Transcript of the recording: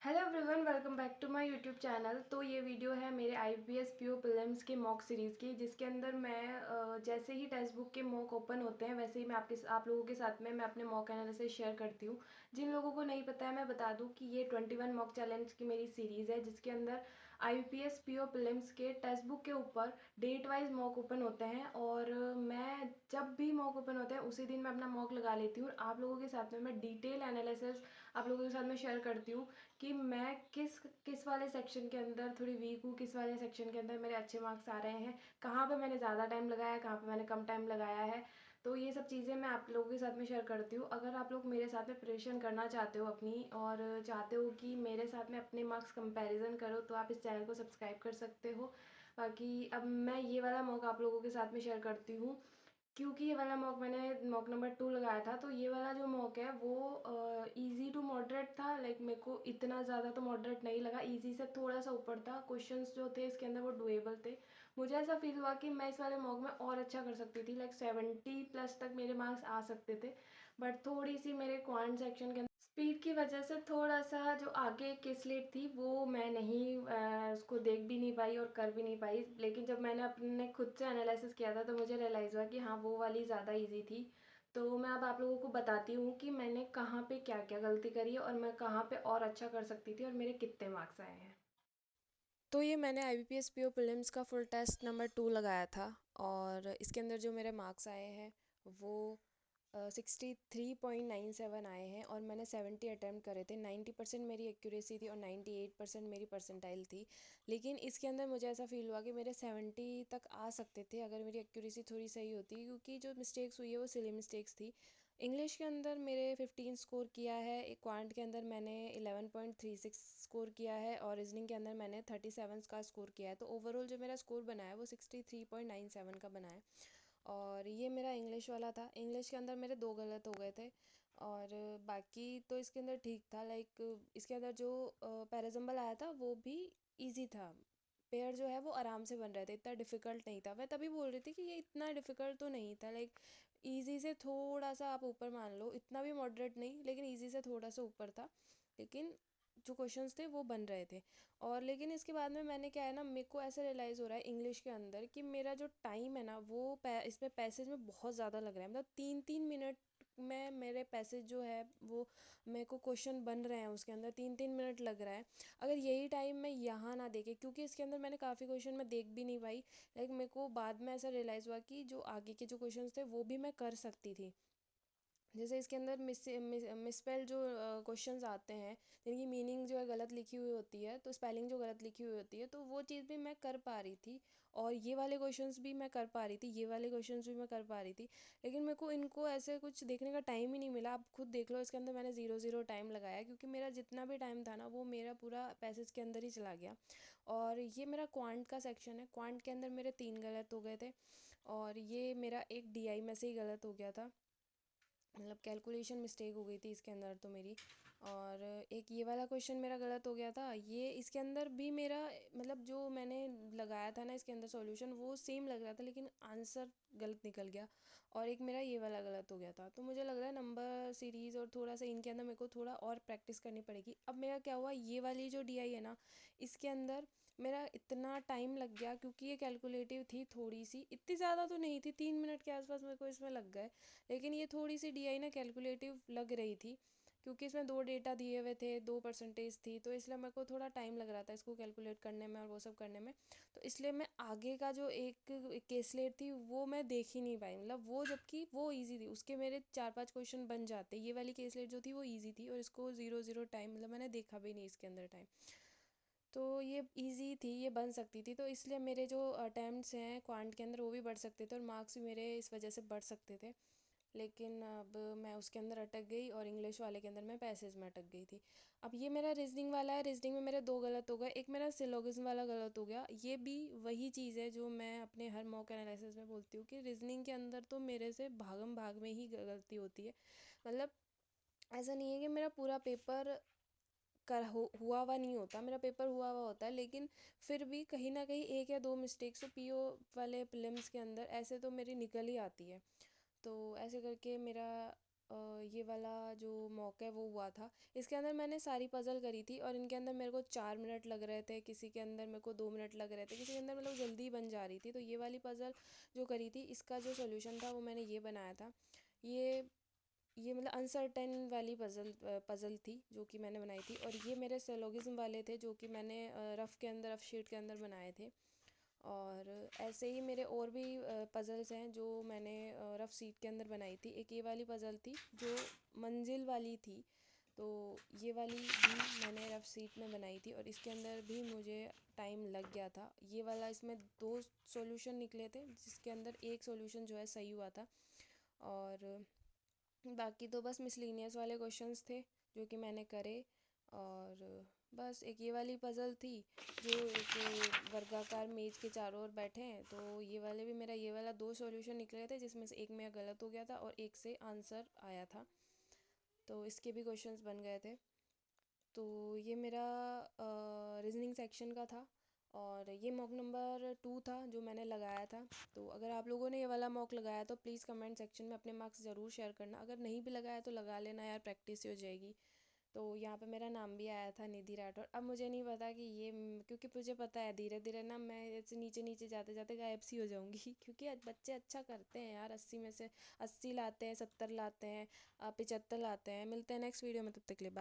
Hello everyone, welcome back to my YouTube channel. तो ये video है मेरे आईबीपीएस पीओ प्रीलिम्स के मॉक सीरीज़ की, जिसके अंदर मैं जैसे ही टेक्स्ट बुक के मॉक ओपन होते हैं वैसे ही मैं आप लोगों के साथ में मैं अपने मॉक एनालिसिस शेयर करती हूँ। जिन लोगों को नहीं पता है मैं बता दूँ कि ये 21 मॉक चैलेंज की मेरी सीरीज़ है, जिसके अंदर आईबीपीएस पीओ प्रीलिम्स के टेक्स्ट बुक के ऊपर डेट वाइज मॉक ओपन होते हैं। और मैं जब भी मॉक ओपन होते हैं उसी दिन मैं अपना मॉक लगा लेती हूँ और आप लोगों के साथ में मैं डिटेल एनालिसिस आप लोगों के साथ में शेयर करती हूँ कि मैं किस किस वाले सेक्शन के अंदर थोड़ी वीक हूँ, किस वाले सेक्शन के अंदर मेरे अच्छे मार्क्स आ रहे हैं, कहाँ पे मैंने ज़्यादा टाइम लगाया है, कहाँ पे मैंने कम टाइम लगाया है। तो ये सब चीज़ें मैं आप लोगों के साथ में शेयर करती हूँ। अगर आप लोग मेरे साथ में प्रिपरेशन करना चाहते हो अपनी, और चाहते हो कि मेरे साथ में अपने मार्क्स कंपैरिजन करो, तो आप इस चैनल को सब्सक्राइब कर सकते हो। बाकी अब मैं ये वाला मौका आप लोगों के साथ में शेयर करती हूँ, क्योंकि ये वाला मॉक मैंने मॉक नंबर 2 लगाया था। तो ये वाला जो मॉक है वो इजी टू मॉडरेट था। लाइक मेरे को इतना ज़्यादा तो मॉडरेट नहीं लगा, इजी से थोड़ा सा ऊपर था। क्वेश्चंस जो थे इसके अंदर वो डुएबल थे। मुझे ऐसा फील हुआ कि मैं इस वाले मॉक में और अच्छा कर सकती थी, लाइक 70 प्लस तक मेरे मार्क्स आ सकते थे। बट थोड़ी सी मेरे क्वांट सेक्शन के अंदर स्पीड की वजह से थोड़ा सा जो आगे की स्लेट थी वो मैं नहीं उसको देख भी नहीं पाई और कर भी नहीं पाई। लेकिन जब मैंने अपने खुद से एनालिसिस किया था तो मुझे रियलाइज़ हुआ कि हाँ, वो वाली ज़्यादा इजी थी। तो मैं अब आप लोगों को बताती हूँ कि मैंने कहाँ पे क्या क्या गलती करी है और मैं कहाँ पे और अच्छा कर सकती थी और मेरे कितने मार्क्स आए हैं। तो ये मैंने IBPS पीओ प्रीलिम्स का फुल टेस्ट नंबर 2 लगाया था, और इसके अंदर जो मेरे मार्क्स आए हैं वो 63.97 आए हैं। और मैंने 70 अटैम्प्ट करे थे। 90% मेरी एक्यूरेसी थी और 98% मेरी परसेंटाइल थी। लेकिन इसके अंदर मुझे ऐसा फील हुआ कि मेरे 70 तक आ सकते थे अगर मेरी एक्यूरेसी थोड़ी सही होती, क्योंकि जो मिस्टेक्स हुई है वो सिली मिस्टेक्स थी। इंग्लिश के अंदर मेरे 15 स्कोर किया है, एक क्वांट के अंदर मैंने 11.36 स्कोर किया है, और रीजनिंग के अंदर मैंने 37 का स्कोर किया है। तो ओवरऑल जो मेरा स्कोर बना है वो 63.97 का बना है। और ये मेरा इंग्लिश वाला था। इंग्लिश के अंदर मेरे 2 गलत हो गए थे, और बाकी तो इसके अंदर ठीक था। लाइक इसके अंदर जो पैराजम्बल आया था वो भी इजी था। पेयर जो है वो आराम से बन रहे थे, इतना डिफ़िकल्ट नहीं था। मैं तभी बोल रही थी कि ये इतना डिफ़िकल्ट तो नहीं था। लाइक इजी से थोड़ा सा आप ऊपर मान लो, इतना भी मॉडरेट नहीं, लेकिन इजी से थोड़ा सा ऊपर था। लेकिन जो क्वेश्चंस थे वो बन रहे थे। और लेकिन इसके बाद में मैंने क्या है ना, मेरे को ऐसा रियलाइज़ हो रहा है इंग्लिश के अंदर कि मेरा जो टाइम है ना वो इसमें पैसेज में बहुत ज़्यादा लग रहा है। मतलब 3-3 मिनट में मेरे पैसेज जो है वो, मेरे को क्वेश्चन बन रहे हैं उसके अंदर 3-3 मिनट लग रहा है। अगर यही टाइम मैं यहाँ ना देखे, क्योंकि इसके अंदर मैंने काफ़ी क्वेश्चन मैं देख भी नहीं पाई। लाइक मेरे को बाद में ऐसा रियलाइज़ हुआ कि जो आगे के जो क्वेश्चंस थे वो भी मैं कर सकती थी। जैसे इसके अंदर मिसस्पेल जो क्वेश्चंस आते हैं, जिनकी मीनिंग जो है गलत लिखी हुई होती है, तो स्पेलिंग जो गलत लिखी हुई होती है, तो वो चीज़ भी मैं कर पा रही थी। और ये वाले क्वेश्चंस भी मैं कर पा रही थी, ये वाले क्वेश्चंस भी मैं कर पा रही थी। लेकिन मेरे को इनको ऐसे कुछ देखने का टाइम ही नहीं मिला। आप खुद देख लो, इसके अंदर मैंने ज़ीरो ज़ीरो टाइम लगाया, क्योंकि मेरा जितना भी टाइम था ना वो मेरा पूरा पैसेज के अंदर ही चला गया। और ये मेरा क्वांट का सेक्शन है। क्वांट के अंदर मेरे 3 गलत हो गए थे, और ये मेरा एक डीआई में से ही गलत हो गया था। मतलब कैलकुलेशन मिस्टेक हो गई थी इसके अंदर तो मेरी। और एक ये वाला क्वेश्चन मेरा गलत हो गया था। ये इसके अंदर भी मेरा, मतलब जो मैंने लगाया था ना इसके अंदर सॉल्यूशन वो सेम लग रहा था, लेकिन आंसर गलत निकल गया। और एक मेरा ये वाला गलत हो गया था। तो मुझे लग रहा है नंबर सीरीज़ और थोड़ा सा इनके अंदर मेरे को थोड़ा और प्रैक्टिस करनी पड़ेगी। अब मेरा क्या हुआ, ये वाली जो डीआई है ना, इसके अंदर मेरा इतना टाइम लग गया, क्योंकि ये कैलकुलेटिव थी थोड़ी सी, इतनी ज़्यादा तो नहीं थी, 3 मिनट के आसपास मेरे को इसमें लग गए। लेकिन ये थोड़ी सी डीआई ना कैलकुलेटिव लग रही थी, क्योंकि इसमें 2 डेटा दिए हुए थे, 2 परसेंटेज थी, तो इसलिए मेरे को थोड़ा टाइम लग रहा था इसको कैलकुलेट करने में और वो सब करने में। तो इसलिए मैं आगे का जो एक केसलेट थी वो मैं देख ही नहीं पाई। मतलब वो, जबकि वो इजी थी, उसके मेरे 4-5 क्वेश्चन बन जाते। ये वाली केसलेट जो थी वो इजी थी, और इसको ज़ीरो ज़ीरो टाइम, मतलब मैंने देखा भी नहीं इसके अंदर टाइम। तो ये इजी थी, ये बन सकती थी। तो इसलिए मेरे जो अटैम्प्ट्स हैं क्वांट के अंदर वो भी बढ़ सकते थे, और मार्क्स भी मेरे इस वजह से बढ़ सकते थे। लेकिन अब मैं उसके अंदर अटक गई, और इंग्लिश वाले के अंदर मैं पैसेज में अटक गई थी। अब ये मेरा रीजनिंग वाला है। रीजनिंग में मेरे 2 गलत हो गए, एक मेरा सिलोगिज्म वाला गलत हो गया। ये भी वही चीज़ है जो मैं अपने हर मॉक एनालिसिस में बोलती हूँ, कि रीजनिंग के अंदर तो मेरे से भागम भाग में ही गलती होती है। मतलब ऐसा नहीं है कि मेरा पूरा पेपर हुआ हुआ नहीं होता, मेरा पेपर हुआ हुआ होता है, लेकिन फिर भी कहीं ना कहीं एक या दो मिस्टेक्स तो पीओ वाले प्रीलिम्स के अंदर ऐसे तो मेरी निकल ही आती है। तो ऐसे करके मेरा ये वाला जो मॉक है वो हुआ था। इसके अंदर मैंने सारी पज़ल करी थी और इनके अंदर मेरे को 4 मिनट लग रहे थे, किसी के अंदर मेरे को 2 मिनट लग रहे थे, किसी के अंदर मतलब जल्दी बन जा रही थी। तो ये वाली पज़ल जो करी थी इसका जो सोल्यूशन था वो मैंने ये बनाया था। ये ये मतलब अनसर्टेन वाली पज़ल थी जो कि मैंने बनाई थी, और ये मेरे सिलोगिज्म वाले थे जो कि मैंने रफ़ शीट के अंदर बनाए थे। और ऐसे ही मेरे और भी पज़ल्स हैं जो मैंने रफ़ शीट के अंदर बनाई थी। एक ये वाली पज़ल थी जो मंजिल वाली थी, तो ये वाली भी मैंने रफ़ शीट में बनाई थी और इसके अंदर भी मुझे टाइम लग गया था। ये वाला इसमें दो सॉल्यूशन निकले थे जिसके अंदर एक सॉल्यूशन जो है सही हुआ था, और बाकी तो बस मिसलीनियस वाले क्वेश्चंस थे जो कि मैंने करे। और बस एक ये वाली पज़ल थी जो एक वर्गाकार मेज के चारों ओर बैठे हैं, तो ये वाले भी मेरा ये वाला दो सॉल्यूशन निकले थे जिसमें से एक मेरा गलत हो गया था और एक से आंसर आया था, तो इसके भी क्वेश्चंस बन गए थे। तो ये मेरा रीजनिंग सेक्शन का था, और ये मॉक नंबर 2 था जो मैंने लगाया था। तो अगर आप लोगों ने ये वाला मॉक लगाया तो प्लीज़ कमेंट सेक्शन में अपने मार्क्स ज़रूर शेयर करना, अगर नहीं भी लगाया तो लगा लेना यार, प्रैक्टिस हो जाएगी। तो यहाँ पे मेरा नाम भी आया था निधि राठौर। अब मुझे नहीं पता कि ये क्योंकि मुझे पता है धीरे धीरे ना मैं ऐसे नीचे नीचे जाते जाते गायब सी हो जाऊंगी क्योंकि आज बच्चे अच्छा करते हैं यार, 80 में से 80 लाते हैं, 70 लाते हैं, 75 लाते हैं। मिलते हैं नेक्स्ट वीडियो में, तब तक के लिए bye।